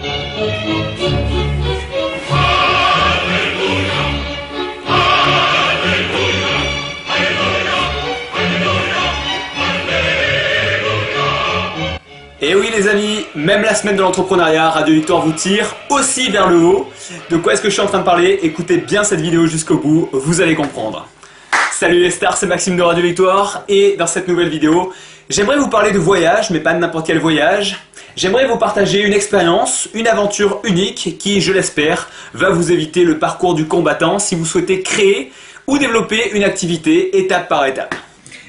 Et oui les amis, même la semaine de l'entrepreneuriat, Radio Victoire vous tire aussi vers le haut. De quoi est-ce que je suis en train de parler? Écoutez bien cette vidéo jusqu'au bout, vous allez comprendre. Salut les stars, c'est Maxime de Radio Victoire et dans cette nouvelle vidéo, j'aimerais vous parler de voyage, mais pas de n'importe quel voyage. J'aimerais vous partager une expérience, une aventure unique qui, je l'espère, va vous éviter le parcours du combattant si vous souhaitez créer ou développer une activité étape par étape.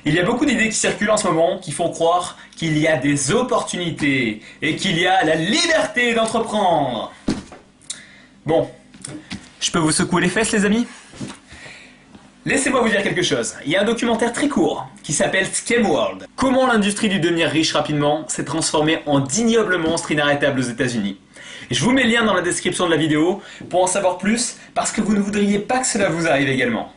Il y a beaucoup d'idées qui circulent en ce moment qui font croire qu'il y a des opportunités et qu'il y a la liberté d'entreprendre. Bon, je peux vous secouer les fesses les amis? Laissez-moi vous dire quelque chose. Il y a un documentaire très court qui s'appelle Scam World. Comment l'industrie du devenir riche rapidement s'est transformée en d'ignobles monstres inarrêtables aux États-Unis. Je vous mets le lien dans la description de la vidéo pour en savoir plus parce que vous ne voudriez pas que cela vous arrive également.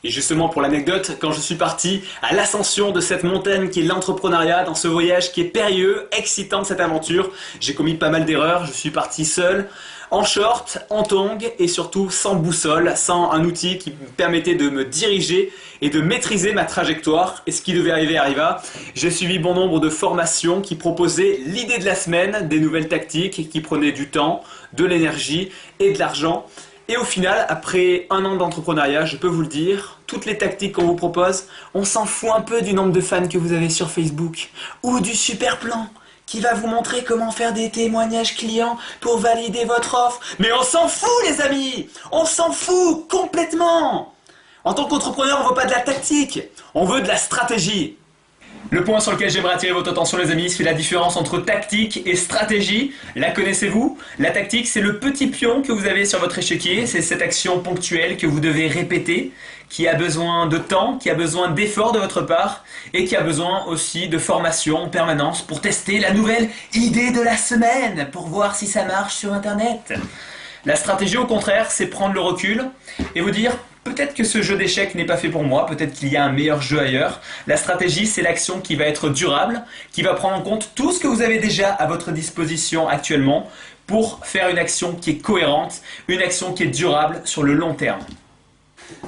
Et justement pour l'anecdote, quand je suis parti à l'ascension de cette montagne qui est l'entrepreneuriat, dans ce voyage qui est périlleux, excitant de cette aventure, j'ai commis pas mal d'erreurs, je suis parti seul, en short, en tongs et surtout sans boussole, sans un outil qui me permettait de me diriger et de maîtriser ma trajectoire. Et ce qui devait arriver arriva. J'ai suivi bon nombre de formations qui proposaient l'idée de la semaine, des nouvelles tactiques qui prenaient du temps, de l'énergie et de l'argent. Et au final, après un an d'entrepreneuriat, je peux vous le dire, toutes les tactiques qu'on vous propose, on s'en fout un peu du nombre de fans que vous avez sur Facebook ou du super plan qui va vous montrer comment faire des témoignages clients pour valider votre offre. Mais on s'en fout les amis! On s'en fout complètement! En tant qu'entrepreneur, on veut pas de la tactique, on veut de la stratégie. Le point sur lequel j'aimerais attirer votre attention les amis, c'est la différence entre tactique et stratégie. La connaissez-vous? La tactique, c'est le petit pion que vous avez sur votre échiquier, c'est cette action ponctuelle que vous devez répéter, qui a besoin de temps, qui a besoin d'efforts de votre part, et qui a besoin aussi de formation en permanence pour tester la nouvelle idée de la semaine, pour voir si ça marche sur internet. La stratégie au contraire, c'est prendre le recul et vous dire peut-être que ce jeu d'échecs n'est pas fait pour moi, peut-être qu'il y a un meilleur jeu ailleurs. La stratégie, c'est l'action qui va être durable, qui va prendre en compte tout ce que vous avez déjà à votre disposition actuellement pour faire une action qui est cohérente, une action qui est durable sur le long terme.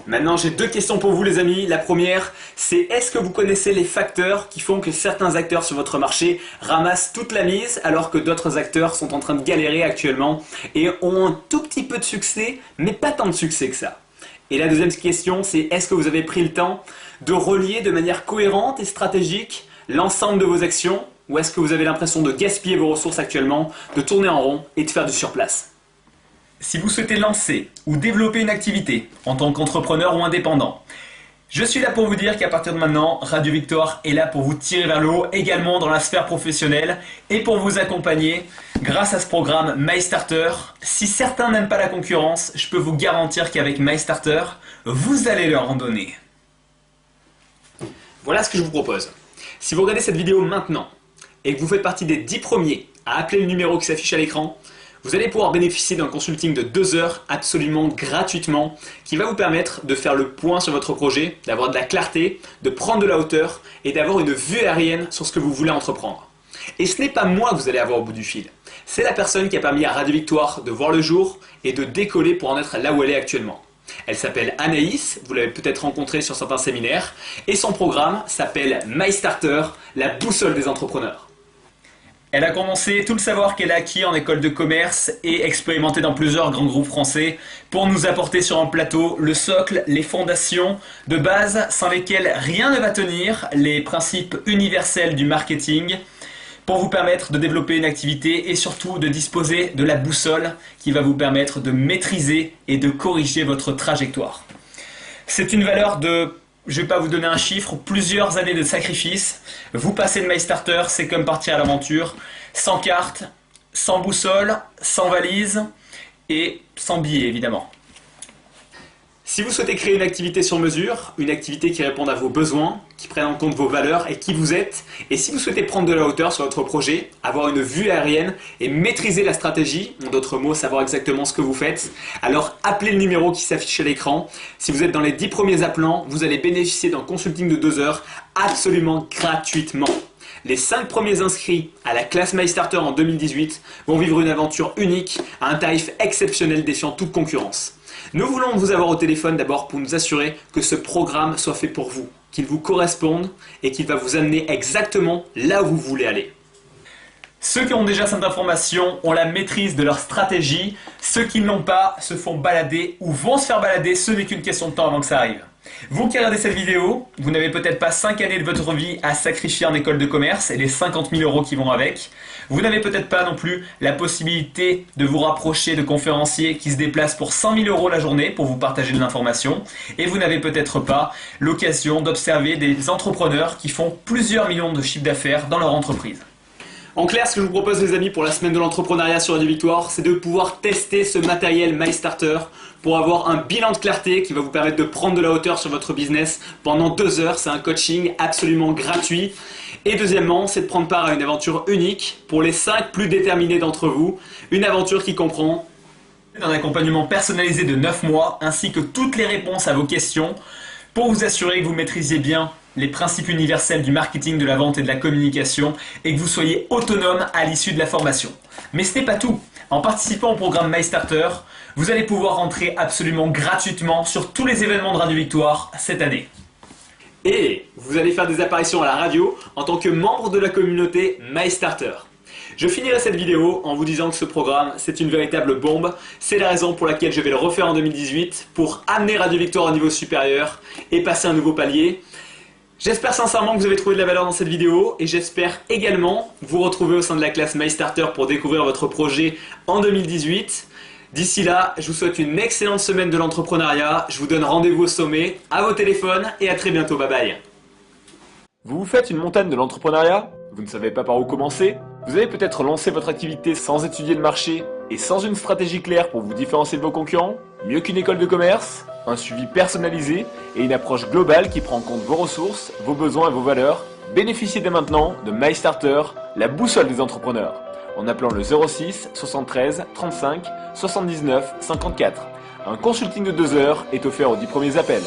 Maintenant, j'ai deux questions pour vous les amis. La première, c'est est-ce que vous connaissez les facteurs qui font que certains acteurs sur votre marché ramassent toute la mise alors que d'autres acteurs sont en train de galérer actuellement et ont un tout petit peu de succès, mais pas tant de succès que ça? Et la deuxième question, c'est est-ce que vous avez pris le temps de relier de manière cohérente et stratégique l'ensemble de vos actions ou est-ce que vous avez l'impression de gaspiller vos ressources actuellement, de tourner en rond et de faire du surplace? Si vous souhaitez lancer ou développer une activité en tant qu'entrepreneur ou indépendant, je suis là pour vous dire qu'à partir de maintenant, Radio Victoire est là pour vous tirer vers le haut, également dans la sphère professionnelle et pour vous accompagner grâce à ce programme MyStarter. Si certains n'aiment pas la concurrence, je peux vous garantir qu'avec MyStarter, vous allez leur en donner. Voilà ce que je vous propose. Si vous regardez cette vidéo maintenant et que vous faites partie des 10 premiers à appeler le numéro qui s'affiche à l'écran, vous allez pouvoir bénéficier d'un consulting de 2 heures absolument gratuitement qui va vous permettre de faire le point sur votre projet, d'avoir de la clarté, de prendre de la hauteur et d'avoir une vue aérienne sur ce que vous voulez entreprendre. Et ce n'est pas moi que vous allez avoir au bout du fil, c'est la personne qui a permis à Radio Victoire de voir le jour et de décoller pour en être là où elle est actuellement. Elle s'appelle Anaïs, vous l'avez peut-être rencontrée sur certains séminaires, et son programme s'appelle MyStarter, la boussole des entrepreneurs. Elle a condensé tout le savoir qu'elle a acquis en école de commerce et expérimenté dans plusieurs grands groupes français pour nous apporter sur un plateau le socle, les fondations de base sans lesquelles rien ne va tenir, les principes universels du marketing pour vous permettre de développer une activité et surtout de disposer de la boussole qui va vous permettre de maîtriser et de corriger votre trajectoire. C'est une valeur de... Je ne vais pas vous donner un chiffre, plusieurs années de sacrifice. Vous passez le MyStarter, c'est comme partir à l'aventure, sans carte, sans boussole, sans valise et sans billet évidemment. Si vous souhaitez créer une activité sur mesure, une activité qui réponde à vos besoins, qui prenne en compte vos valeurs et qui vous êtes, et si vous souhaitez prendre de la hauteur sur votre projet, avoir une vue aérienne et maîtriser la stratégie, en d'autres mots, savoir exactement ce que vous faites, alors appelez le numéro qui s'affiche à l'écran. Si vous êtes dans les 10 premiers appelants, vous allez bénéficier d'un consulting de 2 heures absolument gratuitement. Les 5 premiers inscrits à la classe MyStarter en 2018 vont vivre une aventure unique à un tarif exceptionnel défiant toute concurrence. Nous voulons vous avoir au téléphone d'abord pour nous assurer que ce programme soit fait pour vous, qu'il vous corresponde et qu'il va vous amener exactement là où vous voulez aller. Ceux qui ont déjà cette information ont la maîtrise de leur stratégie. Ceux qui ne l'ont pas se font balader ou vont se faire balader. Ce n'est qu'une question de temps avant que ça arrive. Vous qui regardez cette vidéo, vous n'avez peut-être pas 5 années de votre vie à sacrifier en école de commerce et les 50 000 € qui vont avec. Vous n'avez peut-être pas non plus la possibilité de vous rapprocher de conférenciers qui se déplacent pour 100 000 € la journée pour vous partager de l'information. Et vous n'avez peut-être pas l'occasion d'observer des entrepreneurs qui font plusieurs millions de chiffres d'affaires dans leur entreprise. En clair, ce que je vous propose les amis pour la semaine de l'entrepreneuriat sur Radio Victoire, c'est de pouvoir tester ce matériel MyStarter pour avoir un bilan de clarté qui va vous permettre de prendre de la hauteur sur votre business pendant 2 heures. C'est un coaching absolument gratuit. Et deuxièmement, c'est de prendre part à une aventure unique pour les 5 plus déterminés d'entre vous. Une aventure qui comprend un accompagnement personnalisé de 9 mois ainsi que toutes les réponses à vos questions pour vous assurer que vous maîtrisiez bien les principes universels du marketing, de la vente et de la communication et que vous soyez autonome à l'issue de la formation. Mais ce n'est pas tout. En participant au programme MyStarter, vous allez pouvoir rentrer absolument gratuitement sur tous les événements de Radio Victoire cette année. Et vous allez faire des apparitions à la radio en tant que membre de la communauté MyStarter. Je finirai cette vidéo en vous disant que ce programme, c'est une véritable bombe. C'est la raison pour laquelle je vais le refaire en 2018 pour amener Radio Victoire au niveau supérieur et passer un nouveau palier. J'espère sincèrement que vous avez trouvé de la valeur dans cette vidéo et j'espère également vous retrouver au sein de la classe MyStarter pour découvrir votre projet en 2018. D'ici là, je vous souhaite une excellente semaine de l'entrepreneuriat. Je vous donne rendez-vous au sommet, à vos téléphones et à très bientôt. Bye bye. Vous vous faites une montagne de l'entrepreneuriat? Vous ne savez pas par où commencer? Vous avez peut-être lancé votre activité sans étudier le marché et sans une stratégie claire pour vous différencier de vos concurrents? Mieux qu'une école de commerce, un suivi personnalisé et une approche globale qui prend en compte vos ressources, vos besoins et vos valeurs. Bénéficiez dès maintenant de MyStarter, la boussole des entrepreneurs, en appelant le 06 73 35 79 54. Un consulting de 2 heures est offert aux 10 premiers appels.